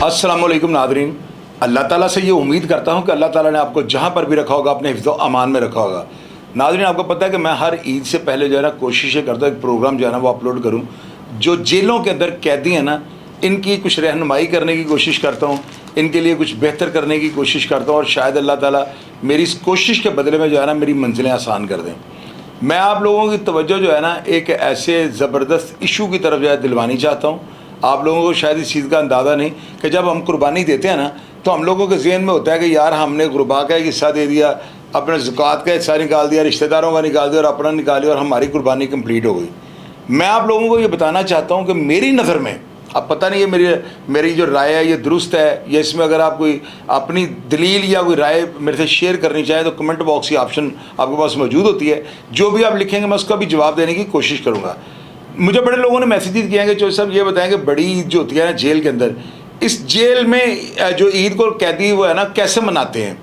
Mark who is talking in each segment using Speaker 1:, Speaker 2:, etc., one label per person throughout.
Speaker 1: अस्सलाम वालेकुम नादरीन। अल्लाह ताला से ये उम्मीद करता हूँ कि अल्लाह ताला ने आपको जहाँ पर भी रखा होगा अपने हिफ्ज़ अमान में रखा होगा। नादरीन, आपको पता है कि मैं हर ईद से पहले जो है ना कोशिशें करता हूँ एक प्रोग्राम जो है ना वो अपलोड करूँ। जो जेलों के अंदर कैदी हैं ना, इनकी कुछ रहनुमाई करने की कोशिश करता हूँ, इनके लिए कुछ बेहतर करने की कोशिश करता हूँ और शायद अल्लाह ताला मेरी इस कोशिश के बदले में जो है ना मेरी मंजिलें आसान कर दें। मैं आप लोगों की तवज्जो जो है ना एक ऐसे ज़बरदस्त इशू की तरफ जो है दिलवानी चाहता हूँ। आप लोगों को शायद इस चीज़ का अंदाज़ा नहीं कि जब हम कुर्बानी देते हैं ना तो हम लोगों के ज़हन में होता है कि यार हमने गुरबा का एक हिस्सा दे दिया, अपने ज़कात का हिस्सा निकाल दिया, रिश्तेदारों का निकाल दिया और अपना निकाल दिया और हमारी कुर्बानी कंप्लीट हो गई। मैं आप लोगों को ये बताना चाहता हूँ कि मेरी नज़र में, अब पता नहीं है मेरी जो राय है ये दुरुस्त है या इसमें अगर आप कोई अपनी दलील या कोई राय मेरे से शेयर करनी चाहें तो कमेंट बॉक्स की ऑप्शन आपके पास मौजूद होती है। जो भी आप लिखेंगे मैं उसका भी जवाब देने की कोशिश करूँगा। मुझे बड़े लोगों ने मैसेजेस किए हैं कि जो सब ये बताएं कि बड़ी ईद जो होती है ना जेल के अंदर, इस जेल में जो ईद को कैदी वो है ना कैसे मनाते हैं।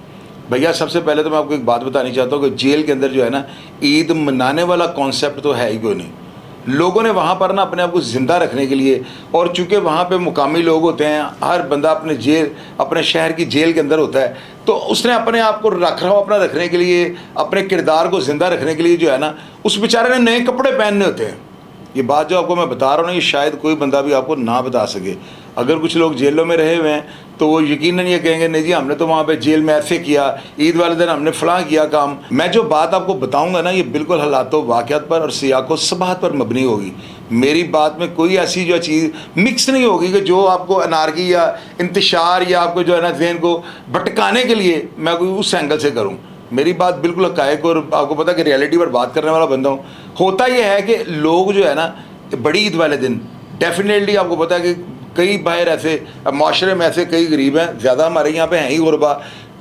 Speaker 1: भैया सबसे पहले तो मैं आपको एक बात बतानी चाहता हूँ कि जेल के अंदर जो है ना ईद मनाने वाला कॉन्सेप्ट तो है ही कोई नहीं। लोगों ने वहाँ पर ना अपने आप को ज़िंदा रखने के लिए, और चूँकि वहाँ पे मुकामी लोग होते हैं, हर बंदा अपने शहर की जेल के अंदर होता है, तो उसने अपने आप को अपना रखने के लिए, अपने किरदार को ज़िंदा रखने के लिए जो है ना उस बेचारे ने नए कपड़े पहनने होते हैं। ये बात जो आपको मैं बता रहा हूँ ना ये शायद कोई बंदा भी आपको ना बता सके। अगर कुछ लोग जेलों में रहे हुए हैं तो वो यकीनन ये कहेंगे नहीं जी हमने तो वहाँ पे जेल में ऐसे किया, ईद वाले दिन हमने फ़लाँ किया काम। मैं जो बात आपको बताऊँगा ना ये बिल्कुल हालातों वाक़यात पर और सियाक़ो सबाहत पर मबनी होगी। मेरी बात में कोई ऐसी जो चीज़ मिक्स नहीं होगी कि जो आपको अनारकी या इंतशार या आपको जो है ना ज़हन को भटकाने के लिए मैं कोई उस एंगल से करूँ। मेरी बात बिल्कुल हक़ाइक़ और आपको पता कि रियलिटी पर बात करने वाला बंदा हूँ। होता यह है कि लोग जो है ना बड़ी ईद वाले दिन डेफिनेटली आपको पता है कि कई बाहर ऐसे माशरे में ऐसे कई गरीब हैं, ज़्यादा हमारे यहाँ पे हैं ही गुरबा,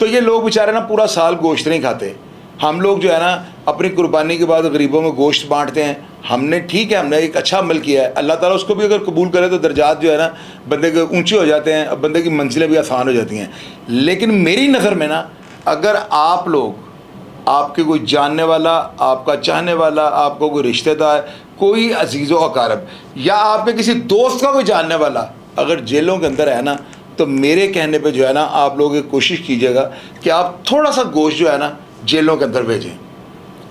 Speaker 1: तो ये लोग बेचारे ना पूरा साल गोश्त नहीं खाते। हम लोग जो है ना अपनी कुर्बानी के बाद गरीबों में गोश्त बांटते हैं। हमने ठीक है, हमने एक अच्छा अमल किया है, अल्लाह ताला उसको भी अगर कबूल करे तो दर्जात जो है ना बंदे के ऊँचे हो जाते हैं, बंदे की मंजिलें भी आसान हो जाती हैं। लेकिन मेरी नज़र में ना अगर आप लोग, आपके कोई जानने वाला, आपका चाहने वाला, आपको कोई रिश्तेदार, कोई अजीज़ व अकारब या आपके किसी दोस्त का कोई जानने वाला अगर जेलों के अंदर है ना तो मेरे कहने पे जो है ना आप लोग एक कोशिश कीजिएगा कि आप थोड़ा सा गोश्त जो है ना जेलों के अंदर भेजें।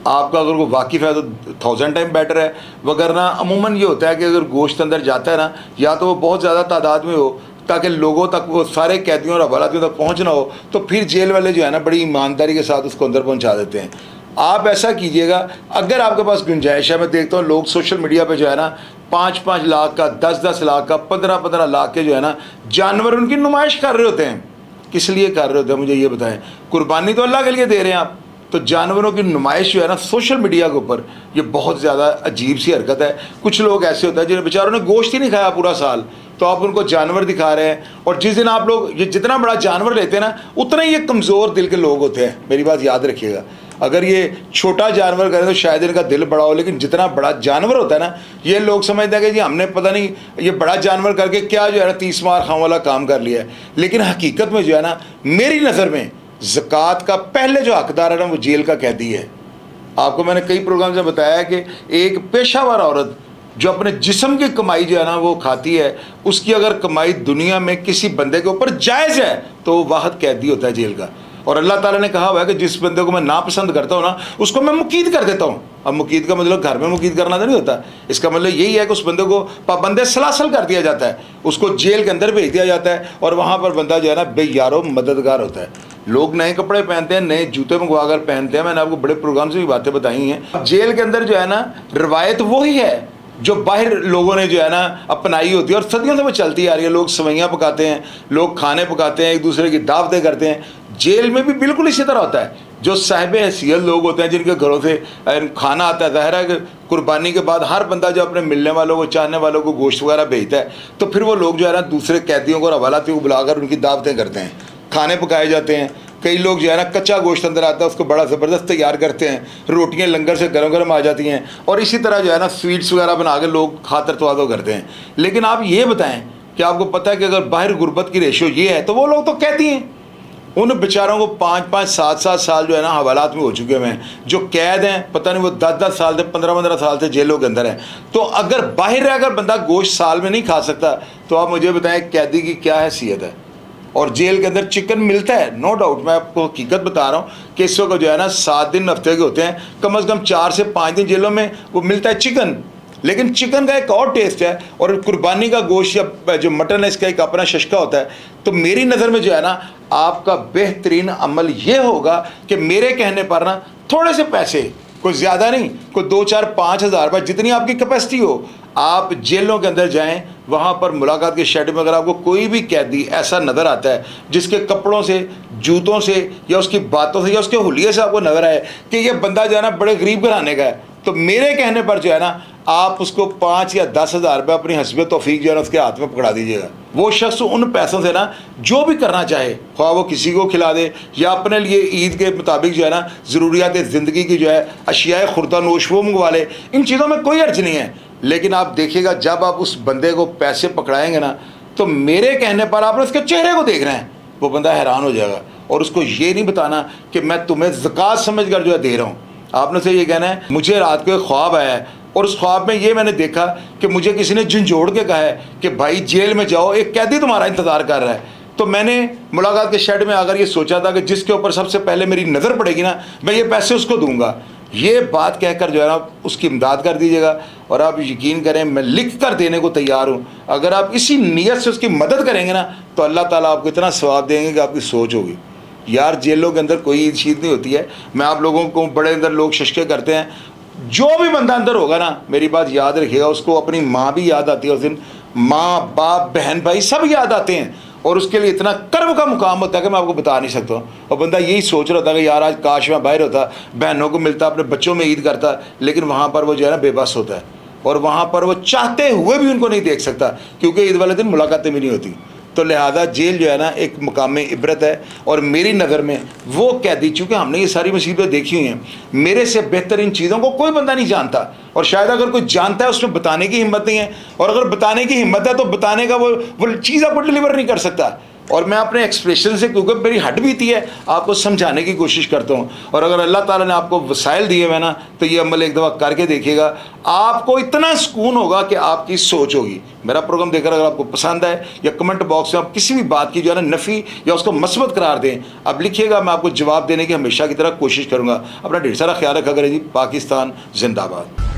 Speaker 1: आपका अगर कोई वाकिफ़ है तो 1000 टाइम बेटर है, वगरना अमूमन ये होता है कि अगर गोश्त अंदर जाता है ना या तो वो बहुत ज़्यादा तादाद में हो ताकि लोगों तक, वो सारे कैदियों और हवालातियों तक पहुंचना हो, तो फिर जेल वाले जो है ना बड़ी ईमानदारी के साथ उसको अंदर पहुंचा देते हैं। आप ऐसा कीजिएगा अगर आपके पास गुंजाइश है। मैं देखता हूँ लोग सोशल मीडिया पे जो है ना 5-5 लाख का, 10-10 लाख का, 15-15 लाख के जो है ना जानवर उनकी नुमाइश कर रहे होते हैं। किस लिए कर रहे होते हैं मुझे ये बताएं। कुर्बानी तो अल्लाह के लिए दे रहे हैं आप, तो जानवरों की नुमाइश जो है ना सोशल मीडिया के ऊपर, ये बहुत ज़्यादा अजीब सी हरकत है। कुछ लोग ऐसे होते हैं जिन्हें बेचारों ने गोश्त ही नहीं खाया पूरा साल, तो आप उनको जानवर दिखा रहे हैं। और जिस दिन आप लोग ये जितना बड़ा जानवर लेते हैं ना उतना ही ये कमज़ोर दिल के लोग होते हैं। मेरी बात याद रखिएगा, अगर ये छोटा जानवर करें तो शायद इनका दिल बड़ा हो, लेकिन जितना बड़ा जानवर होता है ना ये लोग समझते हैं कि जी हमने पता नहीं ये बड़ा जानवर करके क्या जो है ना 30 मार खां वाला काम कर लिया है। लेकिन हकीकत में जो है ना मेरी नज़र में ज़कात का पहले जो हकदार है ना वो जेल का कैदी है। आपको मैंने कई प्रोग्राम से बताया है कि एक पेशावर औरत जो अपने जिस्म की कमाई जो है ना वो खाती है, उसकी अगर कमाई दुनिया में किसी बंदे के ऊपर जायज़ है तो वो वाहद कैदी होता है जेल का। और अल्लाह ताला ने कहा हुआ है कि जिस बंदे को मैं नापसंद करता हूँ ना उसको मैं मुकीद कर देता हूँ। अब मुकीद का मतलब घर में मुकीद करना तो नहीं होता, इसका मतलब यही है कि उस बंदे को पाबंदे सलासल कर दिया जाता है, उसको जेल के अंदर भेज दिया जाता है और वहाँ पर बंदा जो है ना बेयारो मददगार होता है। लोग नए कपड़े पहनते हैं, नए जूते मंगवा कर पहनते हैं। मैंने आपको बड़े प्रोग्राम से भी बातें बताई हैं। जेल के अंदर जो है ना रवायत वही है जो बाहर लोगों ने जो है ना अपनाई होती है और सदियों से वो चलती आ रही है। लोग सवैयाँ पकाते हैं, लोग खाने पकाते हैं, एक दूसरे की दावतें करते हैं। जेल में भी बिल्कुल इसी तरह होता है। जो साहिब हैसियत लोग होते हैं जिनके घरों से खाना आता है, ज़ाहिर है कि कुर्बानी के बाद हर बंदा जो अपने मिलने वालों को, चाहने वालों को गोश्त वगैरह भेजता है, तो फिर वो लोग जो है ना दूसरे कैदियों को और हवालातियों को बुलाकर उनकी दावतें करते हैं, खाने पकाए जाते हैं। कई लोग जो है ना कच्चा गोश्त अंदर आता है उसको बड़ा ज़बरदस्त तैयार करते हैं, रोटियां लंगर से गरम गरम आ जाती हैं और इसी तरह जो है ना स्वीट्स वगैरह बना के लोग खातर तवादो करते हैं। लेकिन आप ये बताएं कि आपको पता है कि अगर बाहर गुर्बत की रेशो ये है तो वो लोग तो कहती हैं ان بیچاروں کو 5-5 7-7 سال جو ہے نا حوالات میں ہو چکے ہوئے ہیں, جو قید ہیں پتہ نہیں وہ 10-10 سال سے 15-15 سال سے جیلوں کے اندر ہیں. تو اگر باہر رہ کر بندہ گوشت سال میں نہیں کھا سکتا تو آپ مجھے بتائیں قیدی کی کیا حیثیت ہے. اور جیل کے اندر چکن ملتا ہے, نو ڈاؤٹ, میں آپ کو حقیقت بتا رہا ہوں کہ اس وقت جو ہے نا 7 دن ہفتے کے ہوتے ہیں, کم از کم 4 سے 5 دن جیلوں میں وہ ملتا ہے چکن. لیکن چکن کا ایک اور ٹیسٹ ہے, اور قربانی کا گوشت یا جو مٹن ہے اس کا ایک اپنا ششکا ہوتا ہے. تو میری نظر میں جو ہے نا آپ کا بہترین عمل یہ ہوگا کہ میرے کہنے پر نا تھوڑے سے پیسے, کوئی زیادہ نہیں, کوئی 2-4-5 ہزار روپے جتنی آپ کی کیپیسٹی ہو, آپ جیلوں کے اندر جائیں, وہاں پر ملاقات کے شیڈ میں اگر آپ کو کوئی بھی قیدی ایسا نظر آتا ہے جس کے کپڑوں سے, جوتوں سے, یا اس کی باتوں سے, یا اس کے حلیے سے آپ کو نظر آئے کہ یہ بندہ جو ہے نا بڑے غریب گھرانے کا ہے, تو میرے کہنے پر جو ہے نا آپ اس کو 5 یا 10 ہزار روپے اپنی حسب توفیق جو ہے نا اس کے ہاتھ میں پکڑا دیجیے گا. وہ شخص ان پیسوں سے نا جو بھی کرنا چاہے, خواہ وہ کسی کو کھلا دے یا اپنے لیے عید کے مطابق جو ہے نا ضروریات زندگی کی جو ہے اشیاء خوردہ نوش وہ منگوا لے, ان چیزوں میں کوئی حرج نہیں ہے. لیکن آپ دیکھیے گا جب آپ اس بندے کو پیسے پکڑائیں گے نا تو میرے کہنے پر آپ نے اس کے چہرے کو دیکھ رہے ہیں, وہ بندہ حیران ہو جائے گا. اور اس کو یہ نہیں بتانا کہ میں تمہیں زکوٰۃ سمجھ کر جو ہے دے رہا ہوں. آپ نے سے یہ کہنا ہے مجھے رات کو ایک خواب آیا ہے اور اس خواب میں یہ میں نے دیکھا کہ مجھے کسی نے جھنجھوڑ کے کہا ہے کہ بھائی جیل میں جاؤ, ایک قیدی تمہارا انتظار کر رہا ہے. تو میں نے ملاقات کے شیڈ میں اگر یہ سوچا تھا کہ جس کے اوپر سب سے پہلے میری نظر پڑے گی نا میں یہ پیسے اس کو دوں گا. یہ بات کہہ کر جو ہے نا اس کی امداد کر دیجیے گا. اور آپ یقین کریں میں لکھ کر دینے کو تیار ہوں. اگر آپ اسی نیت سے اس کی مدد کریں گے نا تو اللہ تعالیٰ آپ کو اتنا ثواب دیں گے کہ آپ کی سوچ ہوگی. یار جیلوں کے اندر کوئی عید شید نہیں ہوتی ہے. میں آپ لوگوں کو بڑے اندر لوگ ششکے کرتے ہیں, جو بھی بندہ اندر ہوگا نا میری بات یاد رکھیے گا, اس کو اپنی ماں بھی یاد آتی ہے اس دن, ماں باپ بہن بھائی سب یاد آتے ہیں, اور اس کے لیے اتنا کرب کا مقام ہوتا ہے کہ میں آپ کو بتا نہیں سکتا ہوں. اور بندہ یہی سوچ رہا تھا کہ یار آج کاش میں باہر ہوتا, بہنوں کو ملتا, اپنے بچوں میں عید کرتا, لیکن وہاں پر وہ جو ہے نا بے بس ہوتا ہے, اور وہاں پر وہ چاہتے ہوئے بھی ان کو نہیں دیکھ سکتا کیونکہ عید والے دن ملاقاتیں بھی نہیں ہوتی. تو لہذا جیل جو ہے نا ایک مقام عبرت ہے. اور میری نظر میں وہ قیدی, چونکہ ہم نے یہ ساری مصیبتیں دیکھی ہوئی ہیں, میرے سے بہترین چیزوں کو کوئی بندہ نہیں جانتا, اور شاید اگر کوئی جانتا ہے اس میں بتانے کی ہمت نہیں ہے, اور اگر بتانے کی ہمت ہے تو بتانے کا وہ چیز آپ کو ڈلیور نہیں کر سکتا. اور میں اپنے ایکسپریشن سے, کیونکہ میری ہٹ بیتی ہے, آپ کو سمجھانے کی کوشش کرتا ہوں. اور اگر اللہ تعالیٰ نے آپ کو وسائل دیے ہوئے نا تو یہ عمل ایک دفعہ کر کے دیکھیے گا, آپ کو اتنا سکون ہوگا کہ آپ کی سوچ ہوگی. میرا پروگرام دیکھ کر اگر آپ کو پسند آئے یا کمنٹ باکس میں آپ کسی بھی بات کی جو ہے نا نفی یا اس کو مثبت قرار دیں, آپ لکھیے گا, میں آپ کو جواب دینے کی ہمیشہ کی طرح کوشش کروں گا. اپنا ڈھیر سارا خیال رکھا کریں جی. پاکستان زندہ باد.